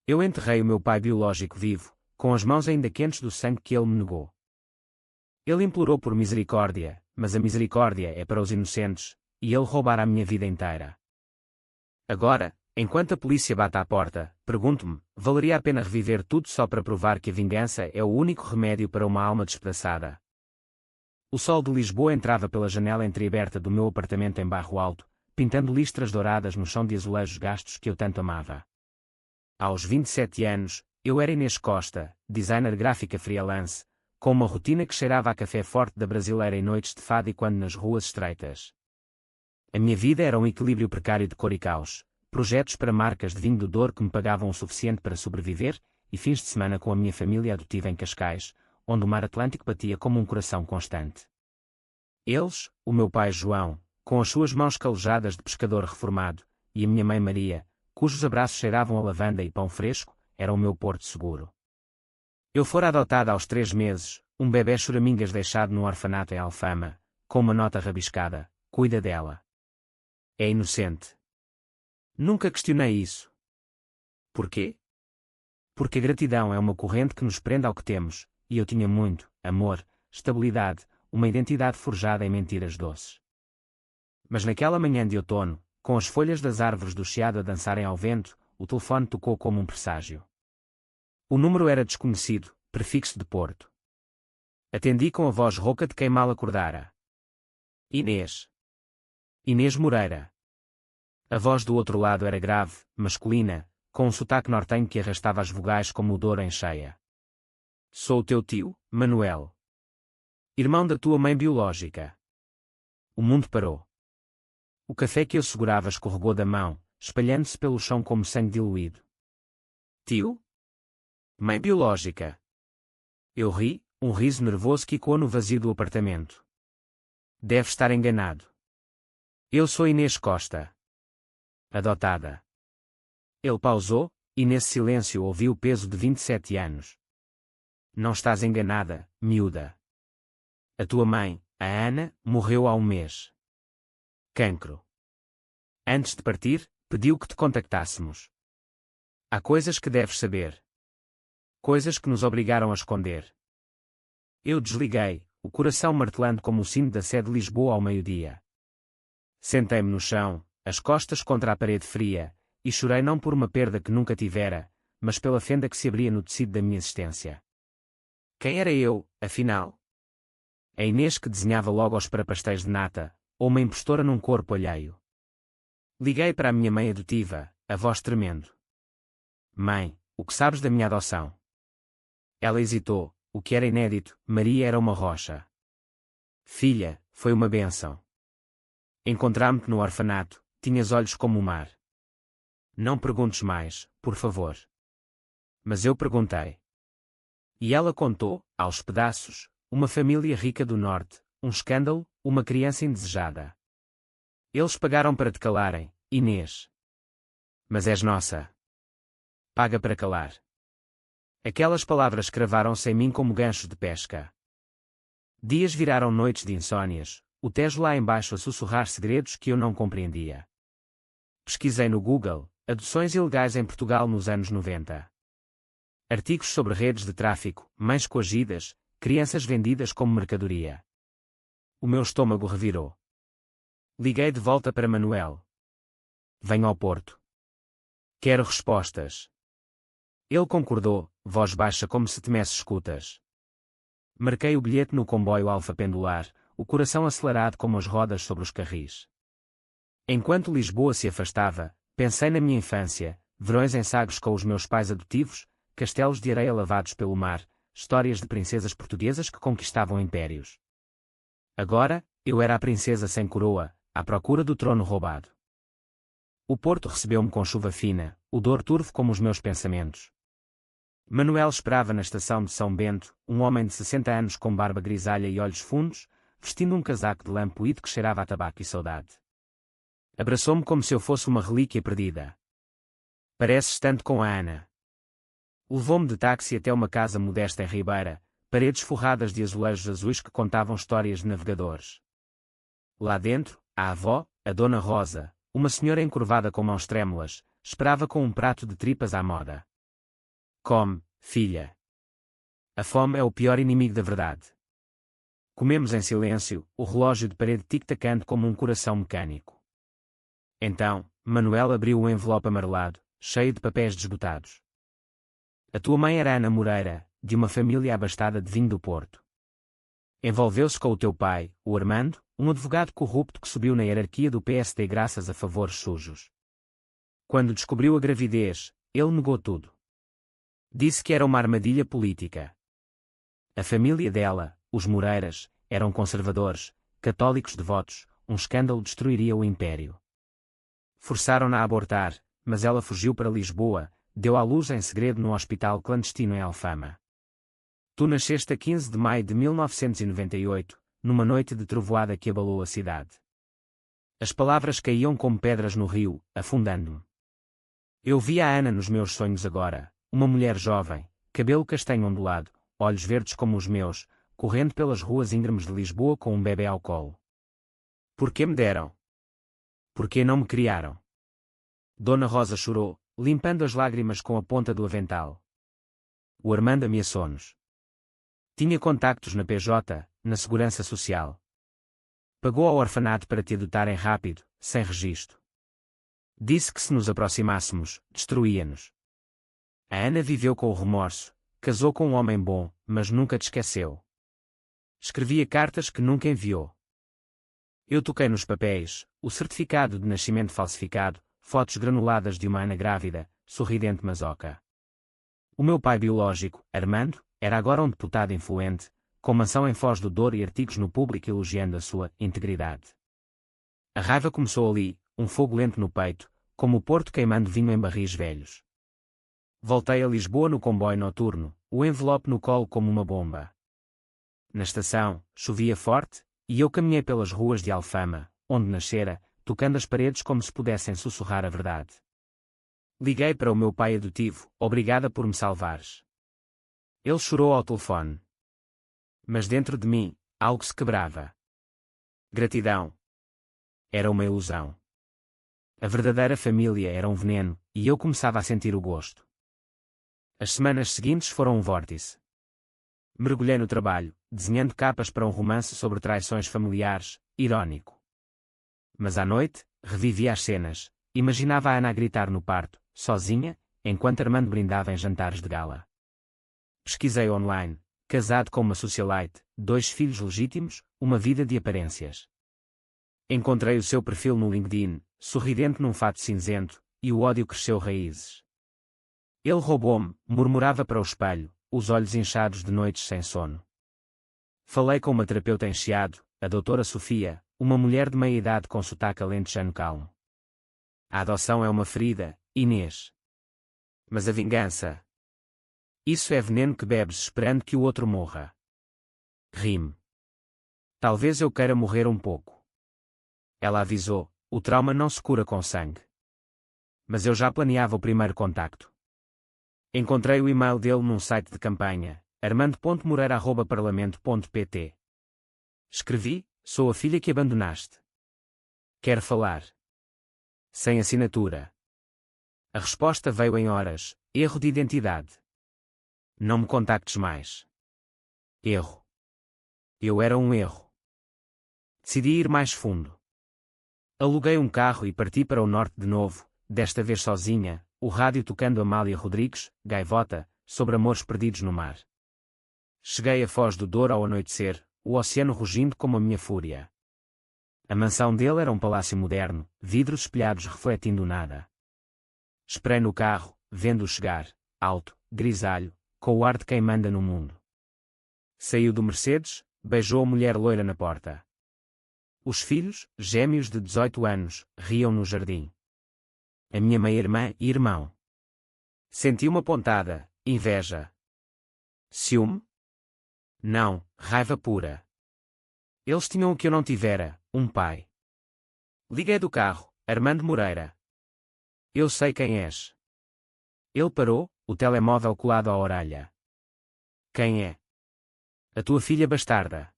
Eu enterrei o meu pai biológico vivo, com as mãos ainda quentes do sangue que ele me negou. Ele implorou por misericórdia, mas a misericórdia é para os inocentes, e ele roubara a minha vida inteira. Agora, enquanto a polícia bate à porta, pergunto-me, valeria a pena reviver tudo só para provar que a vingança é o único remédio para uma alma despedaçada? O sol de Lisboa entrava pela janela entreaberta do meu apartamento em Barro Alto, pintando listras douradas no chão de azulejos gastos que eu tanto amava. Aos 27 anos, eu era Inês Costa, designer gráfica freelance, com uma rotina que cheirava a café forte da brasileira em noites de fado e quando nas ruas estreitas. A minha vida era um equilíbrio precário de cor e caos, projetos para marcas de vinho do Douro que me pagavam o suficiente para sobreviver, e fins de semana com a minha família adotiva em Cascais, onde o mar Atlântico batia como um coração constante. Eles, o meu pai João, com as suas mãos calejadas de pescador reformado, e a minha mãe Maria, cujos abraços cheiravam a lavanda e pão fresco, eram o meu porto seguro. Eu fora adotada aos 3 meses, um bebé choramingas deixado num orfanato em Alfama, com uma nota rabiscada: cuida dela. É inocente. Nunca questionei isso. Porquê? Porque a gratidão é uma corrente que nos prende ao que temos, e eu tinha muito amor, estabilidade, uma identidade forjada em mentiras doces. Mas naquela manhã de outono, com as folhas das árvores do chiado a dançarem ao vento, o telefone tocou como um presságio. O número era desconhecido, prefixo de Porto. Atendi com a voz rouca de quem mal acordara. Inês. Inês Moreira. A voz do outro lado era grave, masculina, com um sotaque nortenho que arrastava as vogais como o Douro em cheia. Sou o teu tio, Manuel. Irmão da tua mãe biológica. O mundo parou. O café que eu segurava escorregou da mão, espalhando-se pelo chão como sangue diluído. Tio? Mãe biológica. Eu ri, um riso nervoso que ecoou no vazio do apartamento. Deve estar enganado. Eu sou Inês Costa. Adotada. Ele pausou, e nesse silêncio ouvi o peso de 27 anos. Não estás enganada, miúda. A tua mãe, a Ana, morreu há um mês. Cancro. Antes de partir, pediu que te contactássemos. Há coisas que deves saber. Coisas que nos obrigaram a esconder. Eu desliguei, o coração martelando como o sino da Sé de Lisboa ao meio-dia. Sentei-me no chão, as costas contra a parede fria, e chorei não por uma perda que nunca tivera, mas pela fenda que se abria no tecido da minha existência. Quem era eu, afinal? A Inês que desenhava logos para pastéis de nata, ou uma impostora num corpo alheio? Liguei para a minha mãe adotiva, a voz tremendo. Mãe, o que sabes da minha adoção? Ela hesitou, o que era inédito, Maria era uma rocha. Filha, foi uma bênção. Encontrámo-te no orfanato, tinhas olhos como o mar. Não perguntes mais, por favor. Mas eu perguntei. E ela contou, aos pedaços, uma família rica do norte, um escândalo, uma criança indesejada. Eles pagaram para te calarem, Inês. Mas és nossa. Paga para calar. Aquelas palavras cravaram-se em mim como ganchos de pesca. Dias viraram noites de insónias, o Tejo lá embaixo a sussurrar segredos que eu não compreendia. Pesquisei no Google, adoções ilegais em Portugal nos anos 90. Artigos sobre redes de tráfico, mães coagidas, crianças vendidas como mercadoria. O meu estômago revirou. Liguei de volta para Manuel. Venho ao Porto. Quero respostas. Ele concordou, voz baixa como se temesse escutas. Marquei o bilhete no comboio Alfa Pendular, o coração acelerado como as rodas sobre os carris. Enquanto Lisboa se afastava, pensei na minha infância, verões em Sagres com os meus pais adotivos, castelos de areia lavados pelo mar, histórias de princesas portuguesas que conquistavam impérios. Agora, eu era a princesa sem coroa, à procura do trono roubado. O Porto recebeu-me com chuva fina, o Douro turvo como os meus pensamentos. Manuel esperava na estação de São Bento, um homem de 60 anos com barba grisalha e olhos fundos, vestindo um casaco de lã poído que cheirava a tabaco e saudade. Abraçou-me como se eu fosse uma relíquia perdida. Pareces tanto com a Ana. Levou-me de táxi até uma casa modesta em Ribeira, paredes forradas de azulejos azuis que contavam histórias de navegadores. Lá dentro, a avó, a Dona Rosa, uma senhora encurvada com mãos trêmulas, esperava com um prato de tripas à moda. Come, filha. A fome é o pior inimigo da verdade. Comemos em silêncio, o relógio de parede tic-tacando como um coração mecânico. Então, Manuel abriu o envelope amarelado, cheio de papéis desbotados. A tua mãe era Ana Moreira, de uma família abastada de vinho do Porto. Envolveu-se com o teu pai, o Armando, um advogado corrupto que subiu na hierarquia do PSD graças a favores sujos. Quando descobriu a gravidez, ele negou tudo. Disse que era uma armadilha política. A família dela, os Moreiras, eram conservadores, católicos devotos, um escândalo destruiria o império. Forçaram-na a abortar, mas ela fugiu para Lisboa, deu à luz em segredo num hospital clandestino em Alfama. Tu nasceste a 15 de maio de 1998, numa noite de trovoada que abalou a cidade. As palavras caíam como pedras no rio, afundando-me. Eu vi a Ana nos meus sonhos agora, uma mulher jovem, cabelo castanho ondulado, olhos verdes como os meus, correndo pelas ruas íngremes de Lisboa com um bebê ao colo. Por que me deram? Por que não me criaram? Dona Rosa chorou, limpando as lágrimas com a ponta do avental. O Armando ameaçou-nos. Tinha contactos na PJ, na Segurança Social. Pagou ao orfanato para te adotarem rápido, sem registro. Disse que se nos aproximássemos, destruía-nos. A Ana viveu com o remorso, casou com um homem bom, mas nunca te esqueceu. Escrevia cartas que nunca enviou. Eu toquei nos papéis, o certificado de nascimento falsificado, fotos granuladas de uma Ana grávida, sorridente masoca. O meu pai biológico, Armando, era agora um deputado influente, com mansão em Foz do Douro e artigos no Público elogiando a sua integridade. A raiva começou ali, um fogo lento no peito, como o Porto queimando vinho em barris velhos. Voltei a Lisboa no comboio noturno, o envelope no colo como uma bomba. Na estação, chovia forte, e eu caminhei pelas ruas de Alfama, onde nascera, tocando as paredes como se pudessem sussurrar a verdade. Liguei para o meu pai adotivo, obrigada por me salvares. Ele chorou ao telefone. Mas dentro de mim, algo se quebrava. Gratidão. Era uma ilusão. A verdadeira família era um veneno, e eu começava a sentir o gosto. As semanas seguintes foram um vórtice. Mergulhei no trabalho, desenhando capas para um romance sobre traições familiares, irónico. Mas à noite, revivia as cenas, imaginava a Ana a gritar no parto, sozinha, enquanto Armando brindava em jantares de gala. Pesquisei online, casado com uma socialite, 2 filhos legítimos, uma vida de aparências. Encontrei o seu perfil no LinkedIn, sorridente num fato cinzento, e o ódio cresceu raízes. Ele roubou-me, murmurava para o espelho, os olhos inchados de noites sem sono. Falei com uma terapeuta em Chiado, a doutora Sofia, uma mulher de meia-idade com sotaque alentejano calmo. A adoção é uma ferida, Inês. Mas a vingança... Isso é veneno que bebes esperando que o outro morra. Rime. Talvez eu queira morrer um pouco. Ela avisou, o trauma não se cura com sangue. Mas eu já planeava o primeiro contacto. Encontrei o e-mail dele num site de campanha, armando.moreira@parlamento.pt. Escrevi, sou a filha que abandonaste. Quer falar. Sem assinatura. A resposta veio em horas, erro de identidade. Não me contactes mais. Erro. Eu era um erro. Decidi ir mais fundo. Aluguei um carro e parti para o norte de novo, desta vez sozinha, o rádio tocando Amália Rodrigues, Gaivota, sobre amores perdidos no mar. Cheguei a Foz do Douro ao anoitecer, o oceano rugindo como a minha fúria. A mansão dele era um palácio moderno, vidros espelhados refletindo o nada. Esperei no carro, vendo-o chegar, alto, grisalho, com o ar de quem manda no mundo. Saiu do Mercedes, beijou a mulher loira na porta. Os filhos, gêmeos de 18 anos, riam no jardim. A minha meia-irmã e irmão. Senti uma pontada, inveja. Ciúme? Não, raiva pura. Eles tinham o que eu não tivera, um pai. Liguei do carro, Armando Moreira. Eu sei quem és. Ele parou, o telemóvel colado à orelha. Quem é? A tua filha bastarda.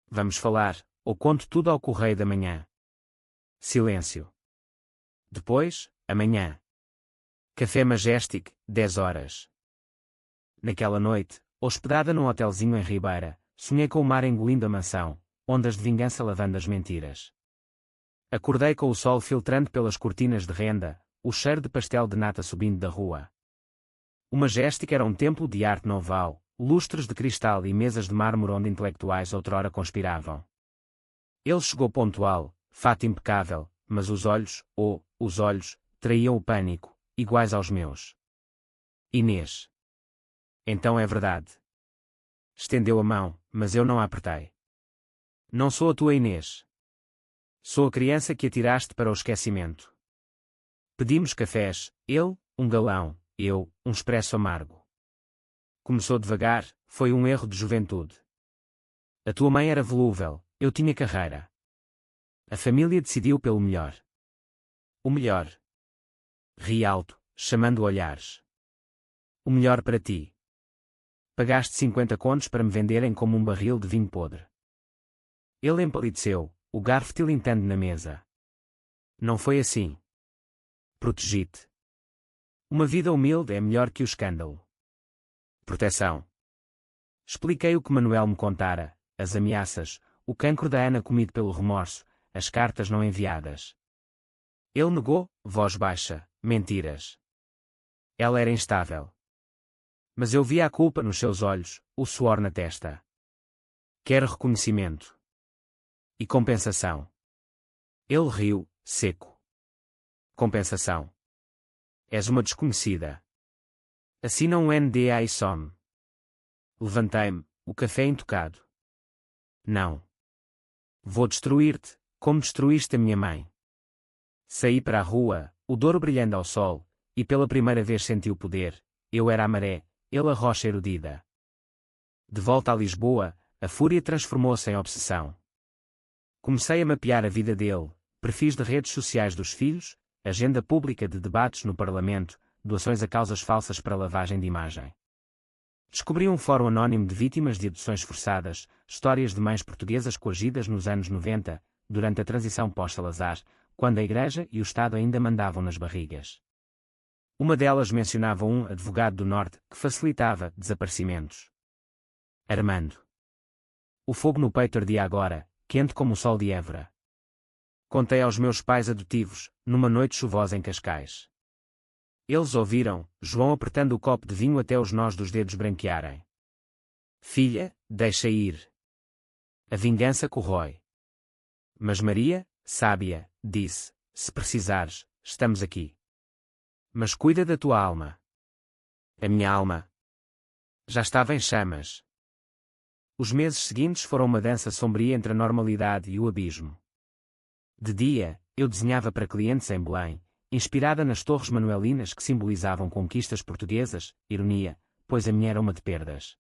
Vamos falar, ou conto tudo ao correio da manhã. Silêncio. Depois, amanhã. Café Majestic, 10 horas. naquela noite, hospedada num hotelzinho em Ribeira, sonhei com o mar engolindo a mansão, ondas de vingança lavando as mentiras. Acordei com o sol filtrando pelas cortinas de renda, o cheiro de pastel de nata subindo da rua. O Majestic era um templo de arte nouveau, lustres de cristal e mesas de mármore onde intelectuais outrora conspiravam. Ele chegou pontual, fato impecável, mas os olhos, os olhos, traíam o pânico, iguais aos meus. Inês. Então é verdade. Estendeu a mão, mas eu não a apertei. Não sou a tua Inês. Sou a criança que atiraste para o esquecimento. Pedimos cafés, ele, um galão, eu, um expresso amargo. Começou devagar, foi um erro de juventude. A tua mãe era volúvel, eu tinha carreira. A família decidiu pelo melhor. O melhor. Ri alto, chamando olhares. O melhor para ti. Pagaste 50 contos para me venderem como um barril de vinho podre. Ele empalideceu, o garfo tilintando na mesa. Não foi assim. Protegi-te. Uma vida humilde é melhor que o escândalo. Proteção. Expliquei o que Manuel me contara, as ameaças, o cancro da Ana comido pelo remorso, as cartas não enviadas. Ele negou, voz baixa, mentiras. Ela era instável. Mas eu via a culpa nos seus olhos, o suor na testa. Quero reconhecimento. E compensação. Ele riu, seco. Compensação. És uma desconhecida. Assina um NDA e some. Levantei-me, o café intocado. Não. Vou destruir-te, como destruíste a minha mãe. Saí para a rua, o Douro brilhando ao sol, e pela primeira vez senti o poder. Eu era a maré, ele a rocha erudida. De volta a Lisboa, a fúria transformou-se em obsessão. Comecei a mapear a vida dele, perfis de redes sociais dos filhos, agenda pública de debates no Parlamento, doações a causas falsas para lavagem de imagem. Descobri um fórum anónimo de vítimas de adoções forçadas, histórias de mães portuguesas coagidas nos anos 90, durante a transição pós-Salazar, quando a Igreja e o Estado ainda mandavam nas barrigas. Uma delas mencionava um advogado do Norte que facilitava desaparecimentos. Armando. O fogo no peito ardia agora, quente como o sol de Évora. Contei aos meus pais adotivos, numa noite chuvosa em Cascais. Eles ouviram, João apertando o copo de vinho até os nós dos dedos branquearem. Filha, deixa ir. A vingança corrói. Mas Maria, sábia, disse, se precisares, estamos aqui. Mas cuida da tua alma. A minha alma já estava em chamas. Os meses seguintes foram uma dança sombria entre a normalidade e o abismo. De dia, eu desenhava para clientes em Belém, inspirada nas torres manuelinas que simbolizavam conquistas portuguesas, ironia, pois a minha era uma de perdas.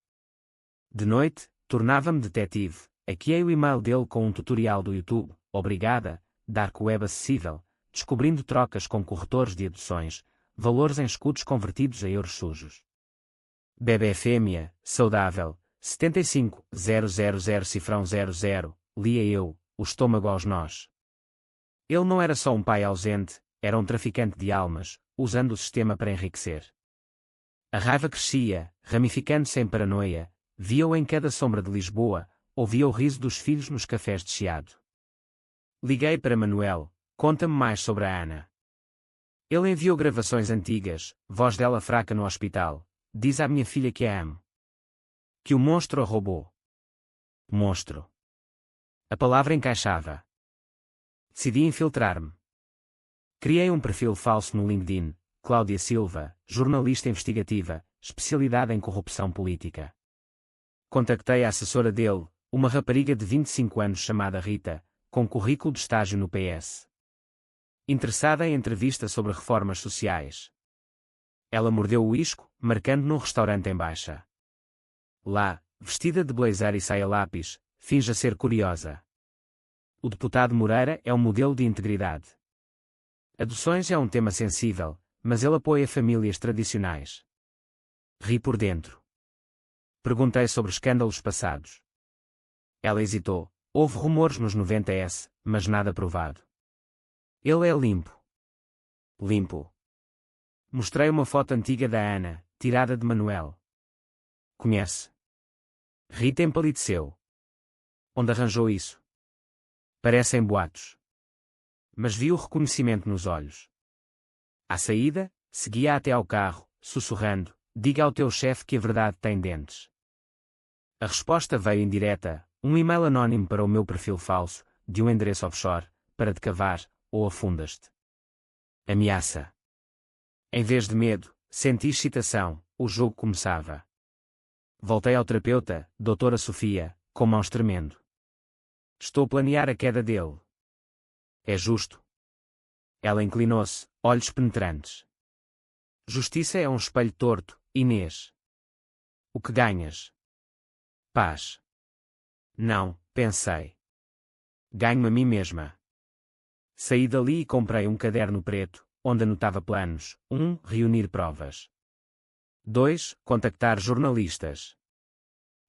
De noite, tornava-me detetive, hackeei o e-mail dele com um tutorial do YouTube, obrigada, dark web acessível, descobrindo trocas com corretores de adoções, valores em escudos convertidos a euros sujos. Bebé fêmea, saudável, 75000 cifrão 00, lia eu, o estômago aos nós. Ele não era só um pai ausente, era um traficante de almas, usando o sistema para enriquecer. A raiva crescia, ramificando-se em paranoia, via-o em cada sombra de Lisboa, ouvia o riso dos filhos nos cafés de Chiado. Liguei para Manuel, conta-me mais sobre a Ana. Ele enviou gravações antigas, voz dela fraca no hospital, diz à minha filha que a amo. Que o monstro a roubou. Monstro. A palavra encaixava. Decidi infiltrar-me. Criei um perfil falso no LinkedIn, Cláudia Silva, jornalista investigativa, especialidade em corrupção política. Contactei a assessora dele, uma rapariga de 25 anos chamada Rita, com currículo de estágio no PS. Interessada em entrevista sobre reformas sociais. Ela mordeu o isco, marcando num restaurante em Baixa. Lá, vestida de blazer e saia lápis, finge ser curiosa. O deputado Moreira é um modelo de integridade. Adoções é um tema sensível, mas ele apoia famílias tradicionais. Ri por dentro. Perguntei sobre escândalos passados. Ela hesitou. Houve rumores nos 90s, mas nada provado. Ele é limpo. Limpo. Mostrei uma foto antiga da Ana, tirada de Manuel. Conhece? Rita empalideceu. Onde arranjou isso? Parecem boatos. Mas vi o reconhecimento nos olhos. À saída, seguia até ao carro, sussurrando: diga ao teu chefe que a verdade tem dentes. A resposta veio indireta, um e-mail anónimo para o meu perfil falso, de um endereço offshore, para te cavar, ou afundas-te. Ameaça. Em vez de medo, senti excitação, o jogo começava. Voltei ao terapeuta, doutora Sofia, com mãos tremendo. Estou a planear a queda dele. É justo. Ela inclinou-se, olhos penetrantes. Justiça é um espelho torto, Inês. O que ganhas? Paz. Não, pensei. Ganho a mim mesma. Saí dali e comprei um caderno preto, onde anotava planos. 1. Reunir provas. 2. Contactar jornalistas.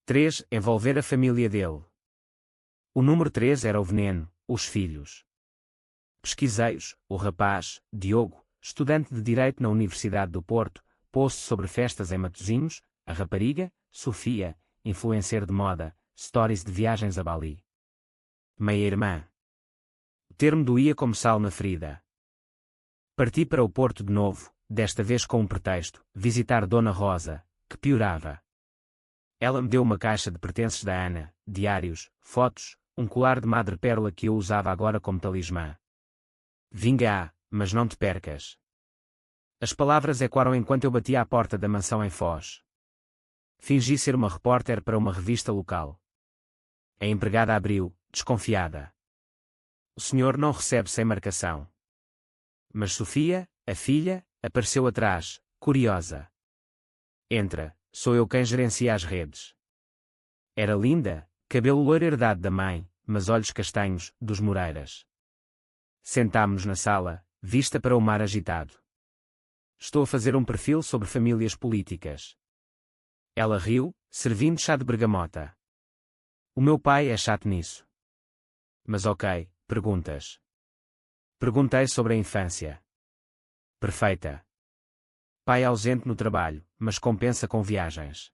3. Envolver a família dele. O número 3 era o veneno, os filhos. Pesquisei-os, o rapaz, Diogo, estudante de Direito na Universidade do Porto, post sobre festas em Matosinhos, a rapariga, Sofia, influencer de moda, stories de viagens a Bali. Meia-irmã. O termo doía como sal na ferida. Parti para o Porto de novo, desta vez com um pretexto, visitar Dona Rosa, que piorava. Ela me deu uma caixa de pertences da Ana, diários, fotos, um colar de madrepérola que eu usava agora como talismã. Vinga, mas não te percas. As palavras ecoaram enquanto eu batia à porta da mansão em Foz. Fingi ser uma repórter para uma revista local. A empregada abriu, desconfiada. O senhor não recebe sem marcação. Mas Sofia, a filha, apareceu atrás, curiosa. Entra, sou eu quem gerencia as redes. Era linda, cabelo loiro herdado da mãe, mas olhos castanhos, dos Moreiras. Sentámo-nos na sala, vista para o mar agitado. Estou a fazer um perfil sobre famílias políticas. Ela riu, servindo chá de bergamota. O meu pai é chato nisso. Mas ok, perguntas. Perguntei sobre a infância. Perfeita. Pai ausente no trabalho, mas compensa com viagens.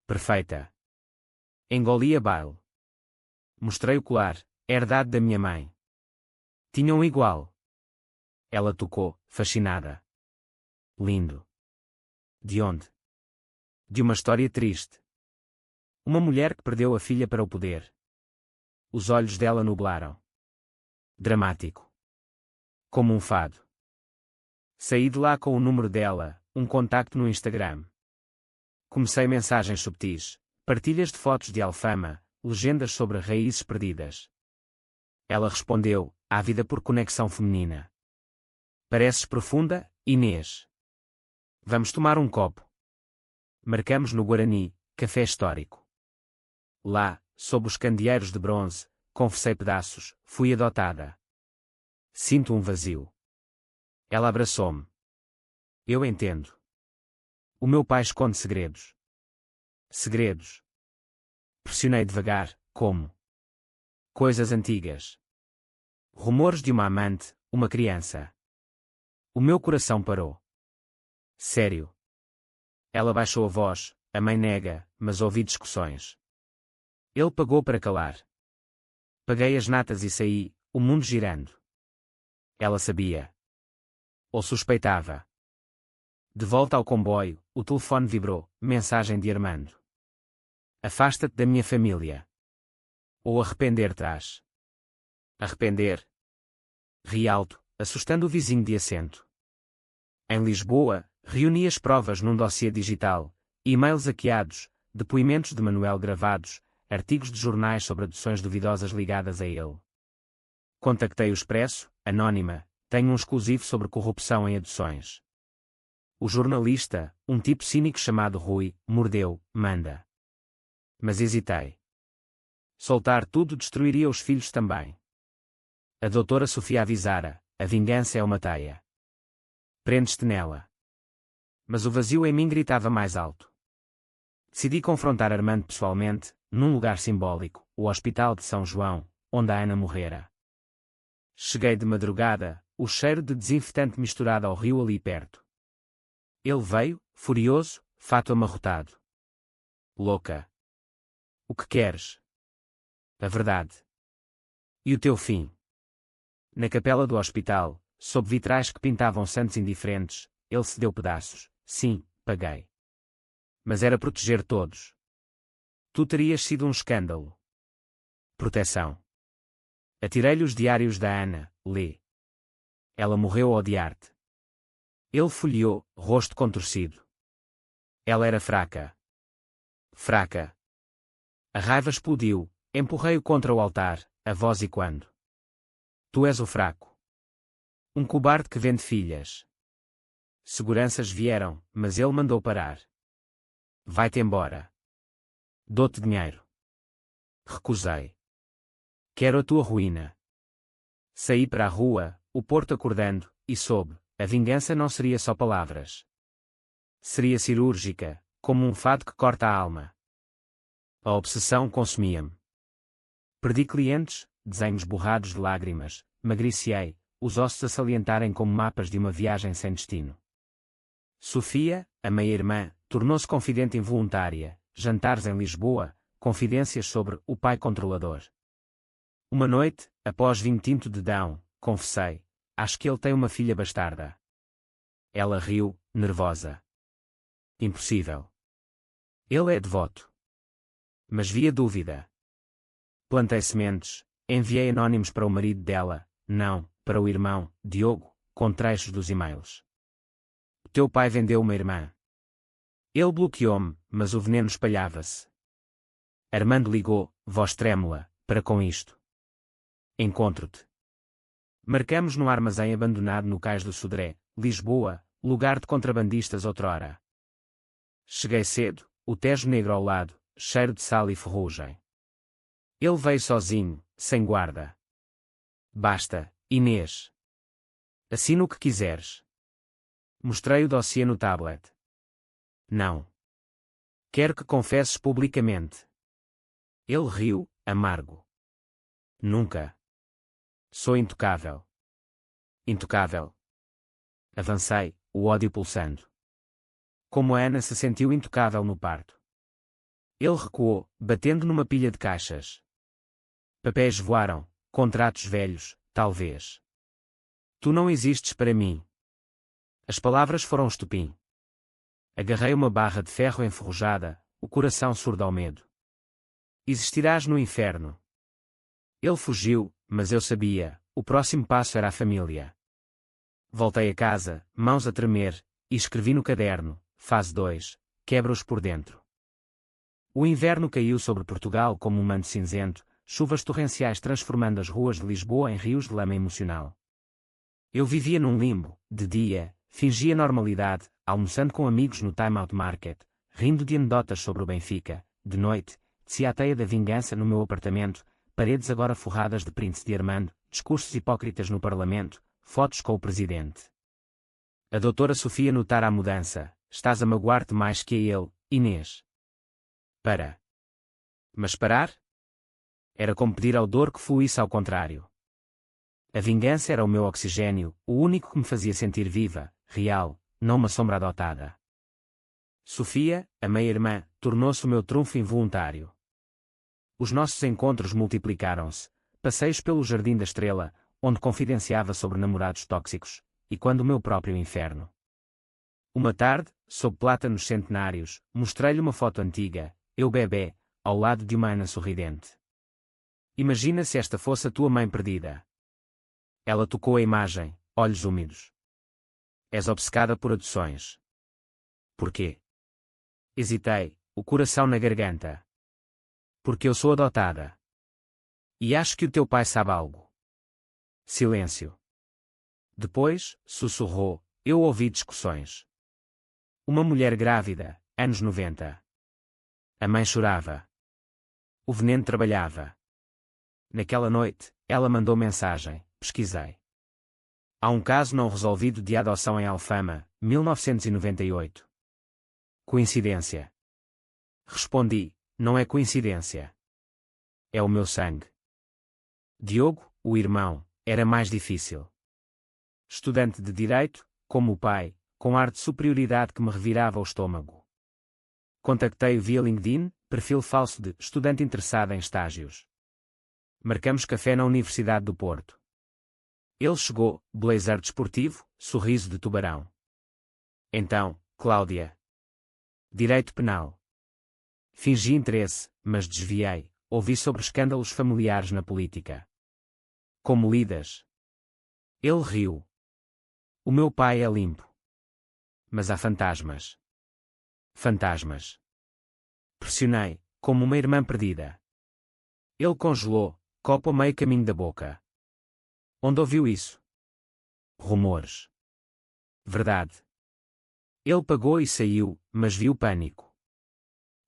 Perfeita. Engoli a baile. Mostrei o colar, herdade da minha mãe. Tinham um igual. Ela tocou, fascinada. Lindo. De onde? De uma história triste. Uma mulher que perdeu a filha para o poder. Os olhos dela nublaram. Dramático. Como um fado. Saí de lá com o número dela, um contacto no Instagram. Comecei mensagens subtis, partilhas de fotos de Alfama, legendas sobre raízes perdidas. Ela respondeu, ávida por conexão feminina. Pareces profunda, Inês. Vamos tomar um copo. Marcamos no Guarani, café histórico. Lá, sob os candeeiros de bronze, confessei pedaços, fui adotada. Sinto um vazio. Ela abraçou-me. Eu entendo. O meu pai esconde segredos. Segredos. Pressionei devagar, como? Coisas antigas. Rumores de uma amante, uma criança. O meu coração parou. Sério. Ela baixou a voz, a mãe nega, mas ouvi discussões. Ele pagou para calar. Paguei as natas e saí, o mundo girando. Ela sabia. Ou suspeitava. De volta ao comboio, o telefone vibrou, mensagem de Armando. Afasta-te da minha família. Ou arrepender-te-ás. Arrepender. Ri alto, assustando o vizinho de assento. Em Lisboa, reuni as provas num dossiê digital, e-mails hackeados, depoimentos de Manuel gravados, artigos de jornais sobre adoções duvidosas ligadas a ele. Contactei o Expresso, anónima, tenho um exclusivo sobre corrupção em adoções. O jornalista, um tipo cínico chamado Rui, mordeu, manda. Mas hesitei. Soltar tudo destruiria os filhos também. A doutora Sofia avisara, a vingança é uma teia. Prendes-te nela. Mas o vazio em mim gritava mais alto. Decidi confrontar Armando pessoalmente, num lugar simbólico, o Hospital de São João, onde a Ana morrera. Cheguei de madrugada, o cheiro de desinfetante misturado ao rio ali perto. Ele veio, furioso, fato amarrotado. Louca. O que queres? A verdade. E o teu fim? Na capela do hospital, sob vitrais que pintavam santos indiferentes, ele se deu pedaços. Sim, paguei. Mas era proteger todos. Tu terias sido um escândalo. Proteção. Atirei-lhe os diários da Ana, lê. Ela morreu a odiar-te. Ele folheou, rosto contorcido. Ela era fraca. Fraca. A raiva explodiu, empurrei-o contra o altar, a voz e quando. Tu és o fraco. Um cobarde que vende filhas. Seguranças vieram, mas ele mandou parar. Vai-te embora. Dou-te dinheiro. Recusei. Quero a tua ruína. Saí para a rua, o Porto acordando, e soube, a vingança não seria só palavras. Seria cirúrgica, como um fado que corta a alma. A obsessão consumia-me. Perdi clientes, desenhos borrados de lágrimas, magriciei, os ossos a salientarem como mapas de uma viagem sem destino. Sofia, a meia-irmã, tornou-se confidente involuntária, jantares em Lisboa, confidências sobre o pai controlador. Uma noite, após vinho tinto de Dão, confessei, acho que ele tem uma filha bastarda. Ela riu, nervosa. Impossível. Ele é devoto. Mas via dúvida. Plantei sementes, enviei anónimos para o marido dela, não, para o irmão, Diogo, com trechos dos e-mails. O teu pai vendeu uma irmã. Ele bloqueou-me, mas o veneno espalhava-se. Armando ligou, voz trêmula, para com isto. Encontro-te. Marcamos no armazém abandonado no Cais do Sodré, Lisboa, lugar de contrabandistas outrora. Cheguei cedo, o Tejo negro ao lado, cheiro de sal e ferrugem. Ele veio sozinho, sem guarda. Basta, Inês. Assina o que quiseres. Mostrei o dossiê no tablet. Não. Quero que confesses publicamente. Ele riu, amargo. Nunca. Sou intocável. Intocável. Avancei, o ódio pulsando. Como a Ana se sentiu intocável no parto. Ele recuou, batendo numa pilha de caixas. Papéis voaram, contratos velhos, talvez. Tu não existes para mim. As palavras foram estupim. Agarrei uma barra de ferro enferrujada, o coração surdo ao medo. Existirás no inferno. Ele fugiu, mas eu sabia, o próximo passo era a família. Voltei a casa, mãos a tremer, e escrevi no caderno, fase 2, quebra-os por dentro. O inverno caiu sobre Portugal como um manto cinzento, chuvas torrenciais transformando as ruas de Lisboa em rios de lama emocional. Eu vivia num limbo, de dia, fingia normalidade, almoçando com amigos no Time Out Market, rindo de anedotas sobre o Benfica, de noite, descia a teia da vingança no meu apartamento, paredes agora forradas de prints de Armando, discursos hipócritas no Parlamento, fotos com o Presidente. A doutora Sofia notara a mudança, estás a magoar-te mais que a ele, Inês. Para. Mas parar? Era como pedir ao dor que fluísse ao contrário. A vingança era o meu oxigênio, o único que me fazia sentir viva, real, não uma sombra adotada. Sofia, a meia-irmã, tornou-se o meu trunfo involuntário. Os nossos encontros multiplicaram-se, passeios pelo Jardim da Estrela, onde confidenciava sobre namorados tóxicos, e quando o meu próprio inferno. Uma tarde, sob plátanos centenários, mostrei-lhe uma foto antiga, eu bebê, ao lado de uma Ana sorridente. Imagina se esta fosse a tua mãe perdida. Ela tocou a imagem, olhos úmidos. És obcecada por adoções. Porquê? Hesitei, o coração na garganta. Porque eu sou adotada. E acho que o teu pai sabe algo. Silêncio. Depois, sussurrou, eu ouvi discussões. Uma mulher grávida, anos 90. A mãe chorava. O veneno trabalhava. Naquela noite, ela mandou mensagem, pesquisei. Há um caso não resolvido de adoção em Alfama, 1998. Coincidência? Respondi, não é coincidência. É o meu sangue. Diogo, o irmão, era mais difícil. Estudante de direito, como o pai, com ar de superioridade que me revirava o estômago. Contactei-o via LinkedIn, perfil falso de estudante interessado em estágios. Marcamos café na Universidade do Porto. Ele chegou, blazer desportivo, sorriso de tubarão. Então, Cláudia. Direito penal. Fingi interesse, mas desviei. Ouvi sobre escândalos familiares na política. Como lidas? Ele riu. O meu pai é limpo. Mas há fantasmas. Fantasmas. Pressionei, como uma irmã perdida. Ele congelou, copo a meio caminho da boca. Onde ouviu isso? Rumores. Verdade. Ele pagou e saiu, mas viu pânico.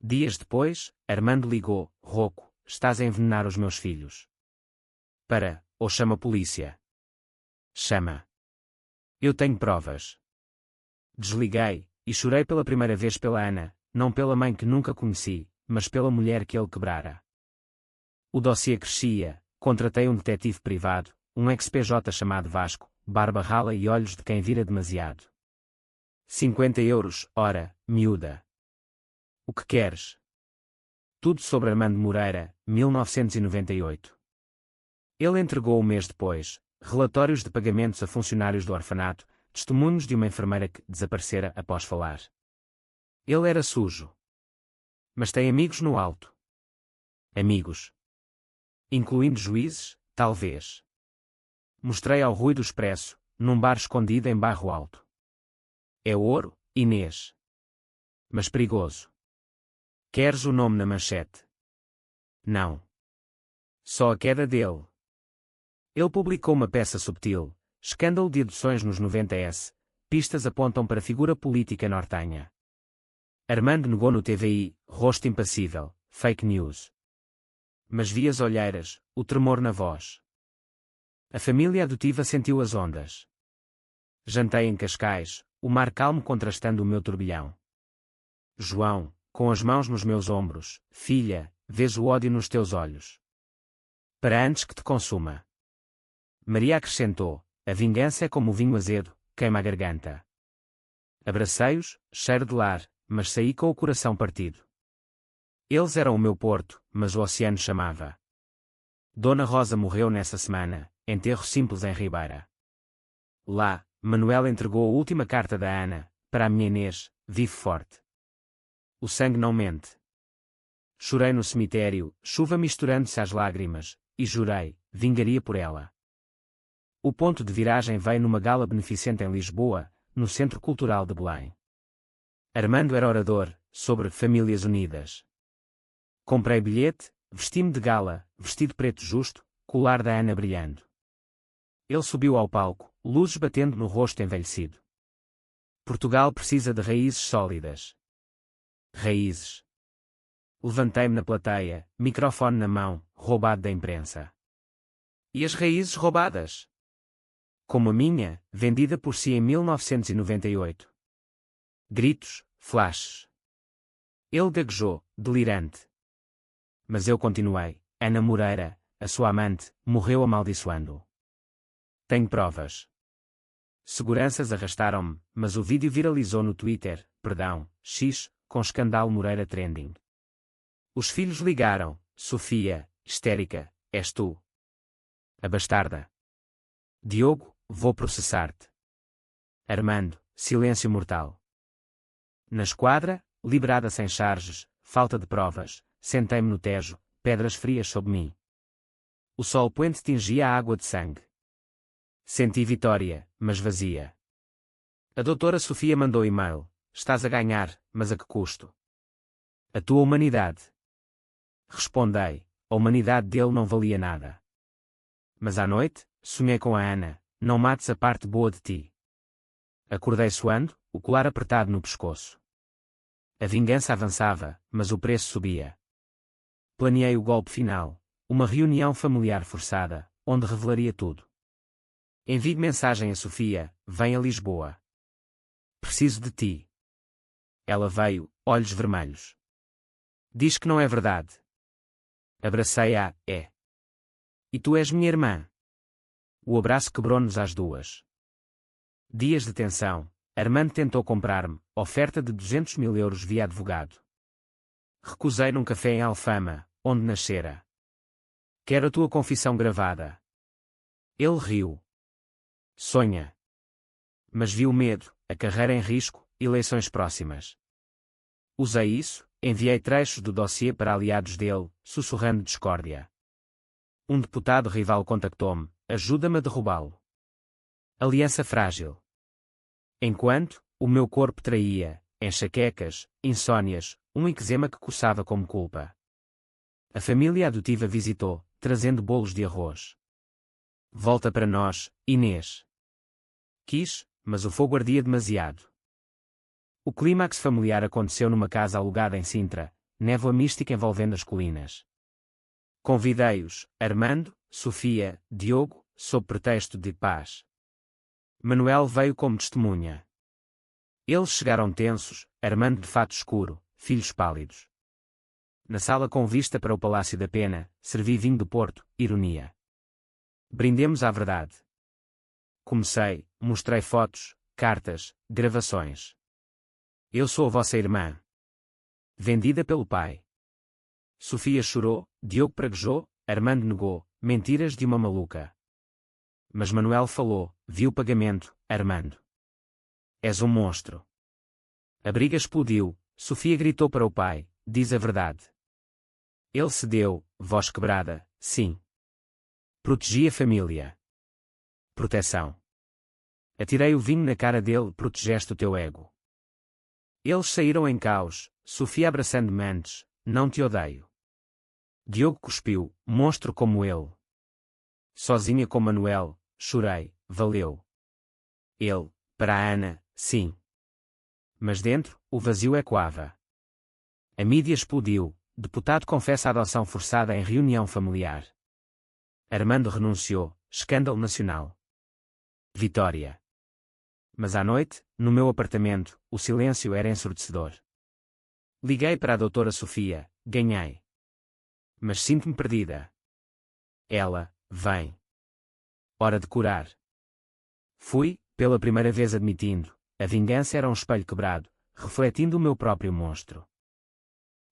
Dias depois, Armando ligou, rouco, estás a envenenar os meus filhos. Ou chama a polícia. Chama. Eu tenho provas. Desliguei, e chorei pela primeira vez pela Ana, não pela mãe que nunca conheci, mas pela mulher que ele quebrara. O dossiê crescia, contratei um detetive privado, um ex-PJ chamado Vasco, barba rala e olhos de quem vira demasiado. 50 euros, ora, miúda. O que queres? Tudo sobre Armando Moreira, 1998. Ele entregou um mês depois, relatórios de pagamentos a funcionários do orfanato, testemunhos de uma enfermeira que desaparecera após falar. Ele era sujo. Mas tem amigos no alto. Amigos. Incluindo juízes, talvez. Mostrei ao Rui do Expresso, num bar escondido em Barro Alto. É ouro, Inês. Mas perigoso. Queres o nome na manchete? Não. Só a queda dele. Ele publicou uma peça subtil, escândalo de adoções nos 90s, pistas apontam para figura política nortenha. Armando negou no TVI, rosto impassível, fake news. Mas vi as olheiras, o tremor na voz. A família adotiva sentiu as ondas. Jantei em Cascais, o mar calmo contrastando o meu turbilhão. João, com as mãos nos meus ombros, filha, vês o ódio nos teus olhos. Para antes que te consuma. Maria acrescentou, a vingança é como o vinho azedo, queima a garganta. Abracei-os, cheiro de lar, mas saí com o coração partido. Eles eram o meu porto, mas o oceano chamava. Dona Rosa morreu nessa semana, enterro simples em Ribeira. Lá, Manuel entregou a última carta da Ana, para a minha Inês, vive forte. O sangue não mente. Chorei no cemitério, chuva misturando-se às lágrimas, e jurei, vingaria por ela. O ponto de viragem veio numa gala beneficente em Lisboa, no Centro Cultural de Belém. Armando era orador, sobre Famílias Unidas. Comprei bilhete, vesti-me de gala, vestido preto justo, colar da Ana brilhando. Ele subiu ao palco, luzes batendo no rosto envelhecido. Portugal precisa de raízes sólidas. Raízes. Levantei-me na plateia, microfone na mão, roubado da imprensa. E as raízes roubadas? Como a minha, vendida por si em 1998. Gritos, flashes. Ele gaguejou, delirante. Mas eu continuei, Ana Moreira, a sua amante, morreu amaldiçoando. Tenho provas. Seguranças arrastaram-me, mas o vídeo viralizou no Twitter, X, com escândalo Moreira trending. Os filhos ligaram, Sofia, histérica, és tu. A bastarda. Diogo, vou processar-te. Armando, silêncio mortal. Na esquadra, liberada sem charges, falta de provas, sentei-me no Tejo, pedras frias sob mim. O sol poente tingia a água de sangue. Senti vitória, mas vazia. A doutora Sofia mandou e-mail, estás a ganhar, mas a que custo? A tua humanidade. Respondei, a humanidade dele não valia nada. Mas à noite, sonhei com a Ana, não mates a parte boa de ti. Acordei suando, o colar apertado no pescoço. A vingança avançava, mas o preço subia. Planeei o golpe final, uma reunião familiar forçada, onde revelaria tudo. Envie mensagem a Sofia, vem a Lisboa. Preciso de ti. Ela veio, olhos vermelhos. Diz que não é verdade. Abracei-a, é. E tu és minha irmã. O abraço quebrou-nos às duas. Dias de tensão, Armando tentou comprar-me, oferta de 200 mil euros via advogado. Recusei num café em Alfama, onde nascera. Quero a tua confissão gravada. Ele riu. Sonha. Mas viu medo, a carreira em risco, eleições próximas. Usei isso, enviei trechos do dossiê para aliados dele, sussurrando discórdia. Um deputado rival contactou-me, ajuda-me a derrubá-lo. Aliança frágil. Enquanto, o meu corpo traía, enxaquecas, insônias, um eczema que coçava como culpa. A família adotiva visitou, trazendo bolos de arroz. Volta para nós, Inês. Quis, mas o fogo ardia demasiado. O clímax familiar aconteceu numa casa alugada em Sintra, névoa mística envolvendo as colinas. Convidei-os, Armando, Sofia, Diogo, sob pretexto de paz. Manuel veio como testemunha. Eles chegaram tensos, Armando de fato escuro, filhos pálidos. Na sala com vista para o Palácio da Pena, servi vinho do Porto, ironia. Brindemos à verdade. Comecei, mostrei fotos, cartas, gravações. Eu sou a vossa irmã. Vendida pelo pai. Sofia chorou, Diogo praguejou, Armando negou, mentiras de uma maluca. Mas Manuel falou, viu pagamento, Armando. És um monstro. A briga explodiu, Sofia gritou para o pai, diz a verdade. Ele cedeu, voz quebrada, sim. Protegi a família. Proteção. Atirei o vinho na cara dele, protegeste o teu ego. Eles saíram em caos, Sofia abraçando Mendes, não te odeio. Diogo cuspiu, monstro como ele. Sozinha com Manuel, chorei, valeu. Ele, para a Ana, sim. Mas dentro, o vazio ecoava. A mídia explodiu, deputado confessa a adoção forçada em reunião familiar. Armando renunciou, escândalo nacional. Vitória. Mas à noite, no meu apartamento, o silêncio era ensurdecedor. Liguei para a doutora Sofia, ganhei. Mas sinto-me perdida. Ela, vem. Hora de curar. Fui, pela primeira vez admitindo, a vingança era um espelho quebrado, refletindo o meu próprio monstro.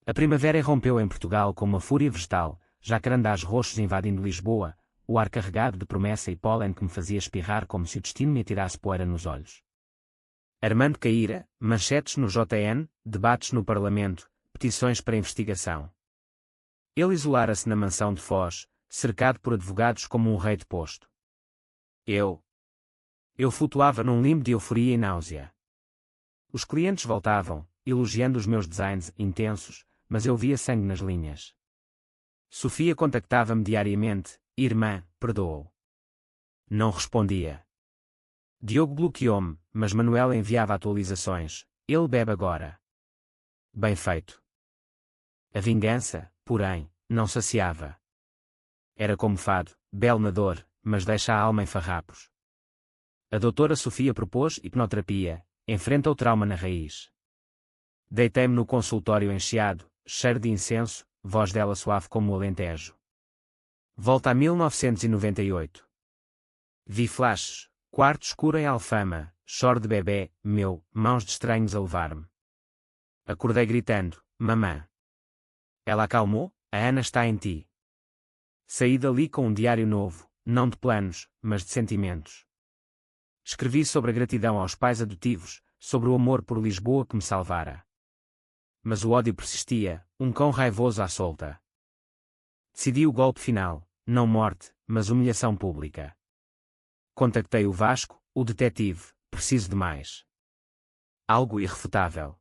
A primavera irrompeu em Portugal como uma fúria vegetal, jacarandás roxos invadindo Lisboa, o ar carregado de promessa e pólen que me fazia espirrar como se o destino me atirasse poeira nos olhos. Armando caíra, manchetes no JN, debates no Parlamento, petições para investigação. Ele isolara-se na mansão de Foz, cercado por advogados como um rei deposto. Eu flutuava num limbo de euforia e náusea. Os clientes voltavam, elogiando os meus designs intensos, mas eu via sangue nas linhas. Sofia contactava-me diariamente, irmã, perdoou. Não respondia. Diogo bloqueou-me, mas Manuel enviava atualizações, ele bebe agora. Bem feito. A vingança, porém, não saciava. Era como fado, belo na dor, mas deixa a alma em farrapos. A doutora Sofia propôs hipnoterapia, enfrenta o trauma na raiz. Deitei-me no consultório encheado, cheiro de incenso, voz dela suave como o alentejo. Volta a 1998. Vi flashes, quarto escuro em Alfama, choro de bebê, mãos de estranhos a levar-me. Acordei gritando, mamã. Ela acalmou, a Ana está em ti. Saí dali com um diário novo, não de planos, mas de sentimentos. Escrevi sobre a gratidão aos pais adotivos, sobre o amor por Lisboa que me salvara. Mas o ódio persistia, um cão raivoso à solta. Decidi o golpe final, não morte, mas humilhação pública. Contactei o Vasco, o detetive, preciso de mais. Algo irrefutável.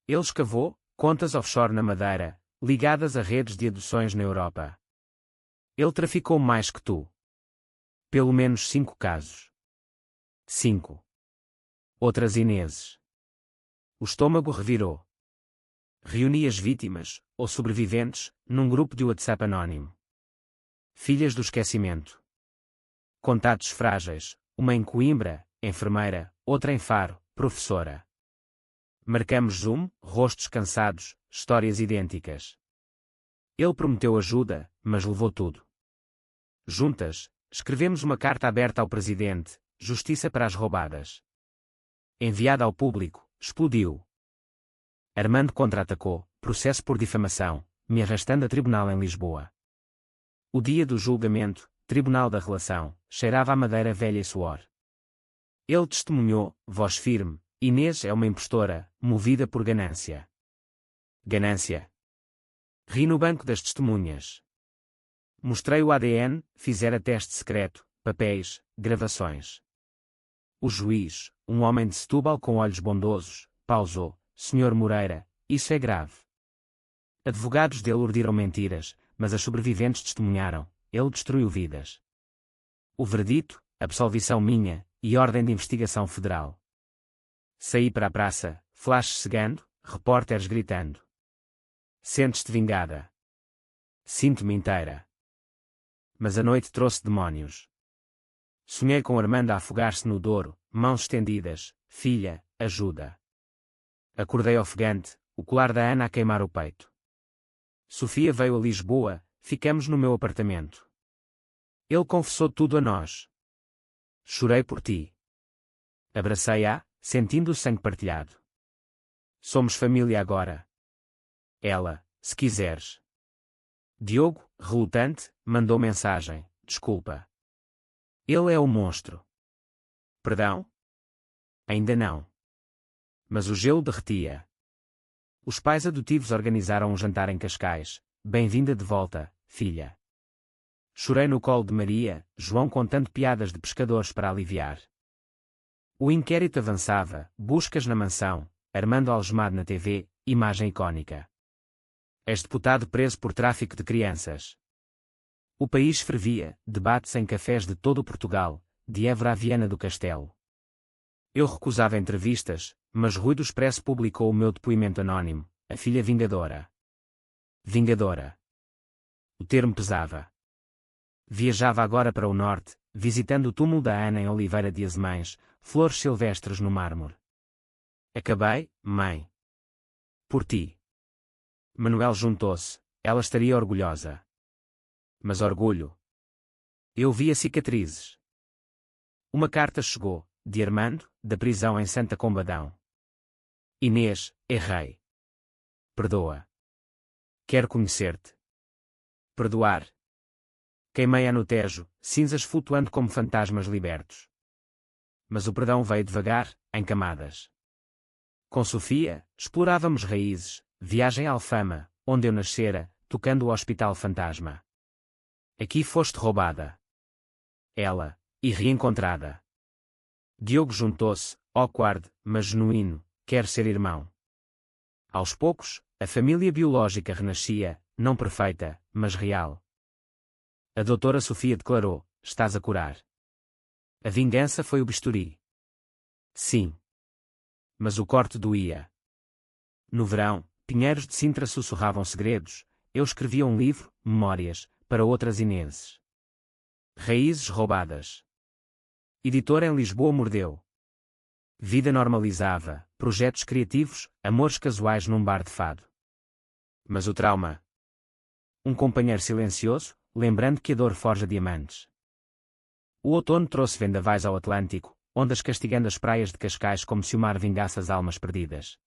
Ele escavou, contas offshore na Madeira, ligadas a redes de adoções na Europa. Ele traficou mais que tu. Pelo menos 5 casos. 5. Outras Ineses. O estômago revirou. Reuni as vítimas, ou sobreviventes, num grupo de WhatsApp anónimo. Filhas do esquecimento. Contatos frágeis, uma em Coimbra, enfermeira, outra em Faro, professora. Marcamos Zoom, rostos cansados, histórias idênticas. Ele prometeu ajuda, mas levou tudo. Juntas, escrevemos uma carta aberta ao presidente, justiça para as roubadas. Enviada ao público, explodiu. Armando contra-atacou, processo por difamação, me arrastando a tribunal em Lisboa. O dia do julgamento, tribunal da relação, cheirava a madeira velha e suor. Ele testemunhou, voz firme, Inês é uma impostora, movida por ganância. Ganância. Ri no banco das testemunhas. Mostrei o ADN, fizera teste secreto, papéis, gravações. O juiz, um homem de Setúbal com olhos bondosos, pausou. Senhor Moreira, isso é grave. Advogados dele urdiram mentiras, mas as sobreviventes testemunharam. Ele destruiu vidas. O verdito, absolvição minha, e ordem de investigação federal. Saí para a praça, flashes cegando, repórteres gritando. Sentes-te vingada. Sinto-me inteira. Mas a noite trouxe demónios. Sonhei com Armando a afogar-se no Douro, mãos estendidas, filha, ajuda. Acordei ofegante, o colar da Ana a queimar o peito. Sofia veio a Lisboa, ficamos no meu apartamento. Ele confessou tudo a nós. Chorei por ti. Abracei-a, sentindo o sangue partilhado. Somos família agora. Ela, se quiseres. Diogo, relutante, mandou mensagem, desculpa. Ele é o monstro. Perdão? Ainda não. Mas o gelo derretia. Os pais adotivos organizaram um jantar em Cascais. Bem-vinda de volta, filha. Chorei no colo de Maria, João contando piadas de pescadores para aliviar. O inquérito avançava, buscas na mansão, Armando algemado na TV, imagem icónica. Ex-deputado preso por tráfico de crianças. O país fervia, debates em cafés de todo o Portugal, de Évora a Viana do Castelo. Eu recusava entrevistas, mas Rui do Expresso publicou o meu depoimento anónimo, a filha vingadora. Vingadora. O termo pesava. Viajava agora para o norte, visitando o túmulo da Ana em Oliveira de Azemães, flores silvestres no mármore. Acabei, mãe. Por ti. Manuel juntou-se, ela estaria orgulhosa. Mas orgulho. Eu via cicatrizes. Uma carta chegou, de Armando, da prisão em Santa Combadão. Inês, errei. Perdoa. Quero conhecer-te. Perdoar. Queimei-a no Tejo, cinzas flutuando como fantasmas libertos. Mas o perdão veio devagar, em camadas. Com Sofia, explorávamos raízes, viagem à Alfama, onde eu nascera, tocando o Hospital Fantasma. Aqui foste roubada. Ela, e reencontrada. Diogo juntou-se, awkward, mas genuíno, quer ser irmão. Aos poucos, a família biológica renascia, não perfeita, mas real. A doutora Sofia declarou, estás a curar. A vingança foi o bisturi. Sim. Mas o corte doía. No verão, pinheiros de Sintra sussurravam segredos, eu escrevia um livro, Memórias, para outras Ineses. Raízes roubadas. Editora em Lisboa mordeu. Vida normalizava, projetos criativos, amores casuais num bar de fado. Mas o trauma. Um companheiro silencioso, lembrando que a dor forja diamantes. O outono trouxe vendavais ao Atlântico, ondas castigando as praias de Cascais como se o mar vingasse as almas perdidas.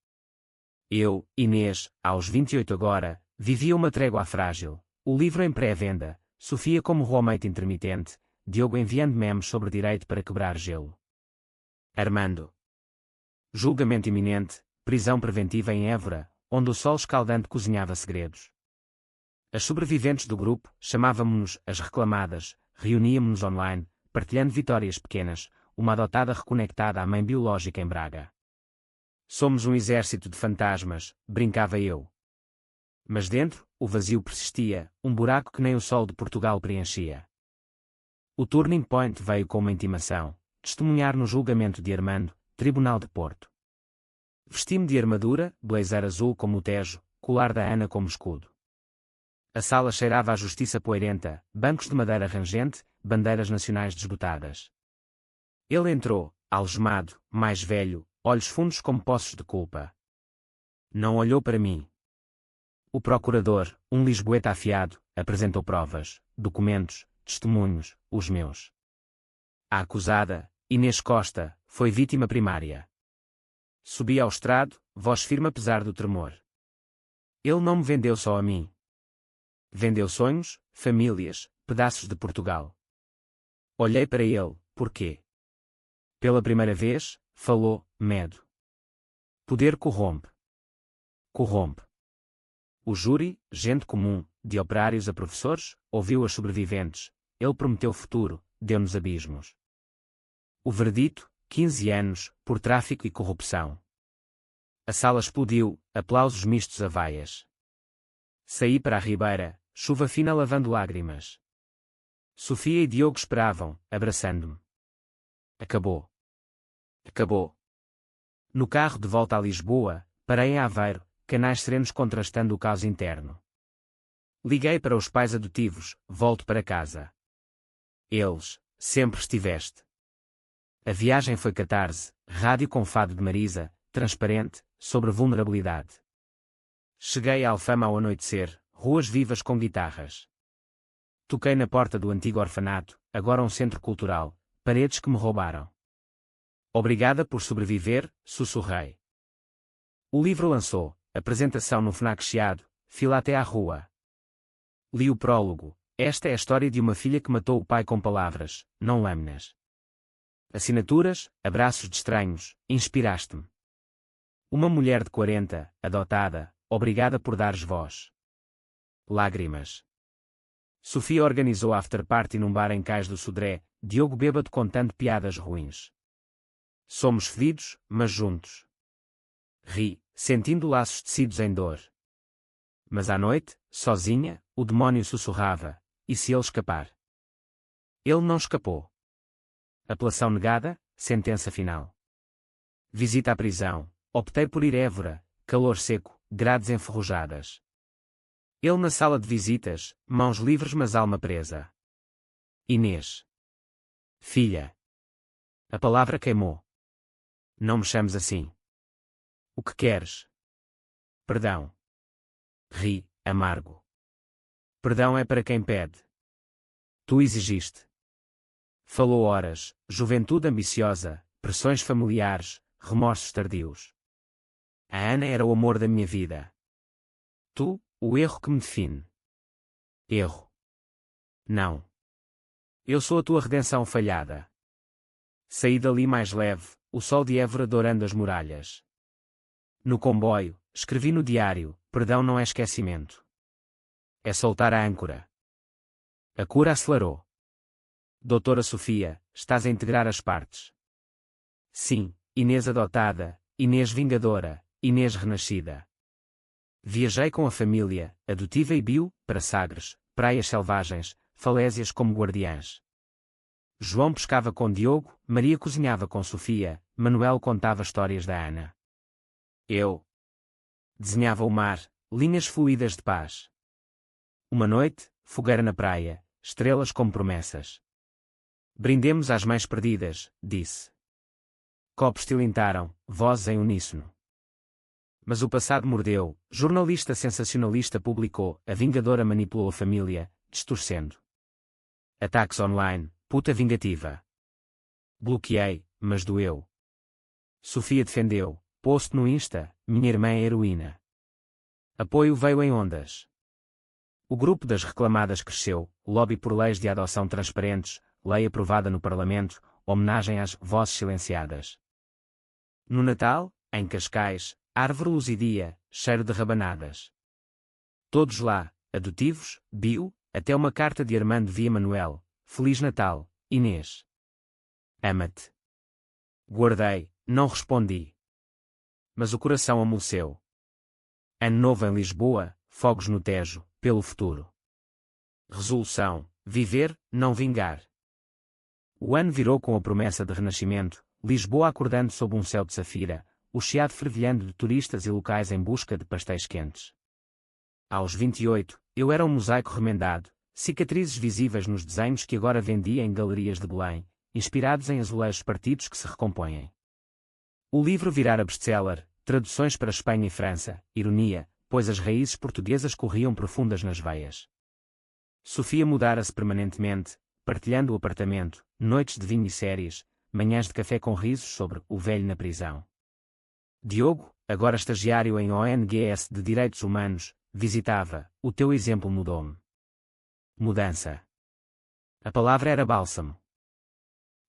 Eu, Inês, aos 28 agora, vivia uma trégua frágil, o livro em pré-venda, Sofia como roommate intermitente, Diogo enviando memes sobre direito para quebrar gelo. Armando. Julgamento iminente, prisão preventiva em Évora, onde o sol escaldante cozinhava segredos. As sobreviventes do grupo, chamávamos-nos as reclamadas, reuníamos-nos online, partilhando vitórias pequenas, uma adotada reconectada à mãe biológica em Braga. Somos um exército de fantasmas, brincava eu. Mas dentro, o vazio persistia, um buraco que nem o sol de Portugal preenchia. O turning point veio com uma intimação, testemunhar no julgamento de Armando, Tribunal de Porto. Vesti-me de armadura, blazer azul como o Tejo, colar da Ana como escudo. A sala cheirava à justiça poeirenta, bancos de madeira rangente, bandeiras nacionais desbotadas. Ele entrou, algemado, mais velho, olhos fundos como poços de culpa. Não olhou para mim. O procurador, um lisboeta afiado, apresentou provas, documentos, testemunhos, os meus. A acusada, Inês Costa, foi vítima primária. Subi ao estrado, voz firme apesar do tremor. Ele não me vendeu só a mim. Vendeu sonhos, famílias, pedaços de Portugal. Olhei para ele, porquê? Pela primeira vez, falou, medo. Poder corrompe. Corrompe. O júri, gente comum, de operários a professores, ouviu as sobreviventes. Ele prometeu futuro, deu-nos abismos. O verdito, 15 anos, por tráfico e corrupção. A sala explodiu, aplausos mistos a vaias. Saí para a ribeira, chuva fina lavando lágrimas. Sofia e Diogo esperavam, abraçando-me. Acabou. Acabou. No carro de volta a Lisboa, parei em Aveiro, canais serenos contrastando o caos interno. Liguei para os pais adotivos, volto para casa. Eles, sempre estiveste. A viagem foi catarse, rádio com fado de Marisa, transparente, sobre vulnerabilidade. Cheguei a Alfama ao anoitecer, ruas vivas com guitarras. Toquei na porta do antigo orfanato, agora um centro cultural, paredes que me roubaram. Obrigada por sobreviver, sussurrei. O livro lançou, apresentação no Fnac Chiado, fila até à rua. Li o prólogo. Esta é a história de uma filha que matou o pai com palavras, não lâminas. Assinaturas, abraços de estranhos, inspiraste-me. Uma mulher de 40, adotada, obrigada por dares voz. Lágrimas. Sofia organizou a after-party num bar em Cais do Sodré, Diogo bêbado contando piadas ruins. Somos fedidos, mas juntos. Ri, sentindo laços tecidos em dor. Mas à noite, sozinha, o demónio sussurrava, e se ele escapar? Ele não escapou. Apelação negada, sentença final. Visita à prisão, optei por ir Évora, calor seco, grades enferrujadas. Ele na sala de visitas, mãos livres mas alma presa. Inês. Filha. A palavra queimou. Não me chames assim. O que queres? Perdão. Ri, amargo. Perdão é para quem pede. Tu exigiste. Falou horas, juventude ambiciosa, pressões familiares, remorsos tardios. A Ana era o amor da minha vida. Tu, o erro que me define. Erro. Não. Eu sou a tua redenção falhada. Saí dali mais leve, o sol de Évora dourando as muralhas. No comboio, escrevi no diário, perdão não é esquecimento. É soltar a âncora. A cura acelerou. Doutora Sofia, estás a integrar as partes. Sim, Inês adotada, Inês vingadora, Inês renascida. Viajei com a família, adotiva e bio, para Sagres, praias selvagens, falésias como guardiãs. João pescava com Diogo, Maria cozinhava com Sofia, Manuel contava histórias da Ana. Eu desenhava o mar, linhas fluídas de paz. Uma noite, fogueira na praia, estrelas como promessas. Brindemos às mães perdidas, disse. Copos tilintaram, vozes em uníssono. Mas o passado mordeu, jornalista sensacionalista publicou, a vingadora manipulou a família, distorcendo. Ataques online, puta vingativa. Bloqueei, mas doeu. Sofia defendeu, post no Insta, minha irmã é heroína. Apoio veio em ondas. O grupo das reclamadas cresceu, lobby por leis de adoção transparentes, lei aprovada no Parlamento, homenagem às vozes silenciadas. No Natal, em Cascais, árvore luzidia, cheiro de rabanadas. Todos lá, adotivos, bio, até uma carta de Armando via Manuel, Feliz Natal, Inês. Ama-te. Guardei, não respondi. Mas o coração amoleceu. Ano novo em Lisboa, fogos no Tejo, pelo futuro. Resolução, viver, não vingar. O ano virou com a promessa de renascimento, Lisboa acordando sob um céu de safira, o chiado fervilhando de turistas e locais em busca de pastéis quentes. Aos 28, eu era um mosaico remendado, cicatrizes visíveis nos desenhos que agora vendia em galerias de Belém, inspirados em azulejos partidos que se recompõem. O livro virara best-seller, traduções para Espanha e França, ironia, pois as raízes portuguesas corriam profundas nas veias. Sofia mudara-se permanentemente, partilhando o apartamento, noites de vinho e séries, manhãs de café com risos sobre o velho na prisão. Diogo, agora estagiário em ONGs de Direitos Humanos, visitava. O teu exemplo mudou-me. Mudança. A palavra era bálsamo.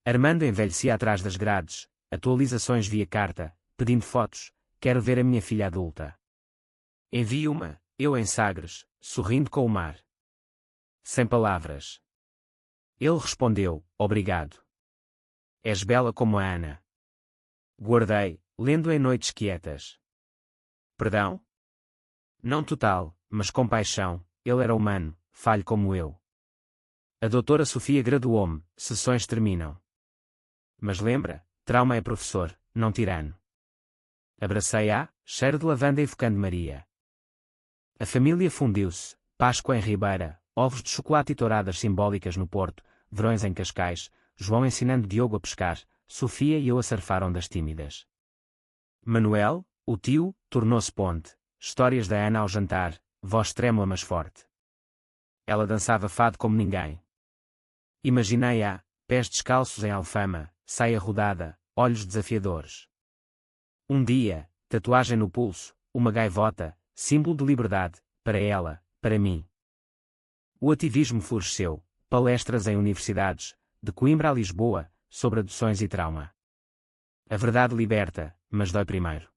Armando envelhecia atrás das grades, atualizações via carta, pedindo fotos. Quero ver a minha filha adulta. Envie uma, eu em Sagres, sorrindo com o mar. Sem palavras. Ele respondeu, obrigado. És bela como a Ana. Guardei, lendo em noites quietas. Perdão? Não total, mas com paixão. Ele era humano, falho como eu. A doutora Sofia graduou-me, sessões terminam. Mas lembra, trauma é professor, não tirano. Abracei-a, cheiro de lavanda evocando Maria. A família fundiu-se, Páscoa em Ribeira, ovos de chocolate e touradas simbólicas no Porto, verões em Cascais, João ensinando Diogo a pescar, Sofia e eu a surfar ondas tímidas. Manuel, o tio, tornou-se ponte, histórias da Ana ao jantar, voz trêmula mas forte. Ela dançava fado como ninguém. Imaginei-a, pés descalços em Alfama, saia rodada, olhos desafiadores. Um dia, tatuagem no pulso, uma gaivota, símbolo de liberdade, para ela, para mim. O ativismo floresceu, palestras em universidades, de Coimbra a Lisboa, sobre adoções e trauma. A verdade liberta, mas dói primeiro.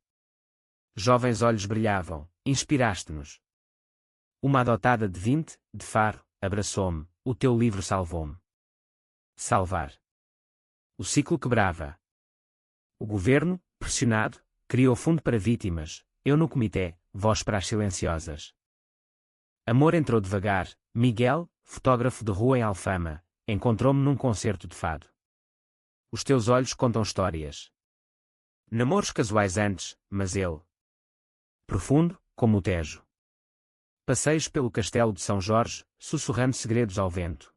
Jovens olhos brilhavam, inspiraste-nos. Uma adotada de 20, de Faro, abraçou-me, o teu livro salvou-me. Salvar. O ciclo quebrava. O governo, pressionado, criou fundo para vítimas, eu no comitê, voz para as silenciosas. Amor entrou devagar, Miguel, fotógrafo de rua em Alfama, encontrou-me num concerto de fado. Os teus olhos contam histórias. Namoros casuais antes, mas ele. Profundo, como o Tejo. Passeios pelo castelo de São Jorge, sussurrando segredos ao vento.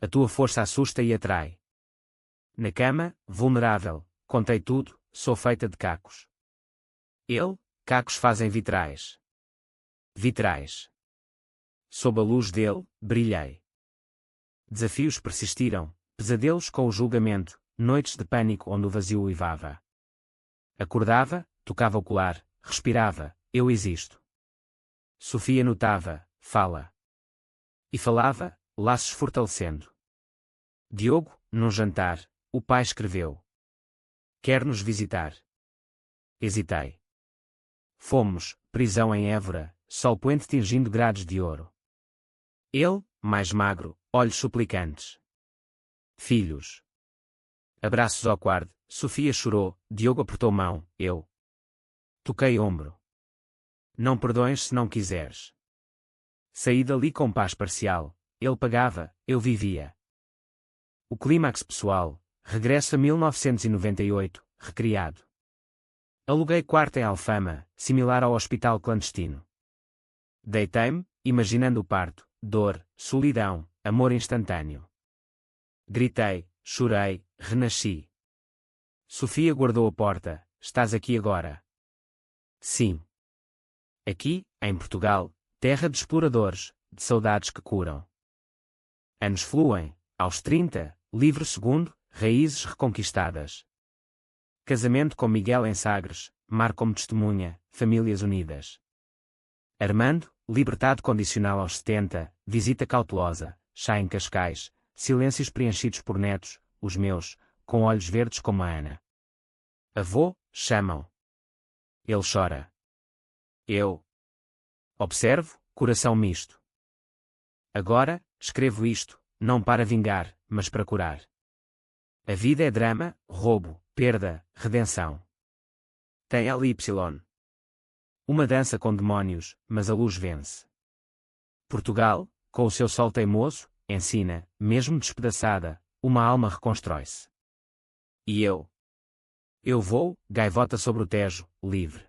A tua força assusta e atrai. Na cama, vulnerável, contei tudo, sou feita de cacos. Ele, cacos fazem vitrais. Vitrais. Sob a luz dele, brilhei. Desafios persistiram, pesadelos com o julgamento, noites de pânico onde o vazio uivava. Acordava, tocava o colar, respirava, eu existo. Sofia notava, fala. E falava, laços fortalecendo. Diogo, num jantar, o pai escreveu. Quer nos visitar. Hesitei. Fomos, prisão em Évora, sol poente tingindo grades de ouro. Ele, mais magro, olhos suplicantes. Filhos. Abraços ao quarto, Sofia chorou, Diogo apertou mão, eu. Toquei ombro. Não perdões se não quiseres. Saí dali com paz parcial, ele pagava, eu vivia. O clímax pessoal, regresso a 1998, recriado. Aluguei quarto em Alfama, similar ao hospital clandestino. Deitei-me, imaginando o parto, dor, solidão, amor instantâneo. Gritei, chorei, renasci. Sofia guardou a porta, estás aqui agora. Sim. Aqui, em Portugal, terra de exploradores, de saudades que curam. Anos fluem, aos 30, livro segundo, raízes reconquistadas. Casamento com Miguel em Sagres, mar como testemunha, famílias unidas. Armando, libertado condicional aos 70, visita cautelosa, chá em Cascais, silêncios preenchidos por netos, os meus, com olhos verdes como a Ana. Avô, chamam. Ele chora. Eu. Observo, coração misto. Agora, escrevo isto, não para vingar, mas para curar. A vida é drama, roubo, perda, redenção. Tem LY. Uma dança com demónios, mas a luz vence. Portugal, com o seu sol teimoso, ensina, mesmo despedaçada, uma alma reconstrói-se. E eu? Eu vou, gaivota sobre o Tejo, livre.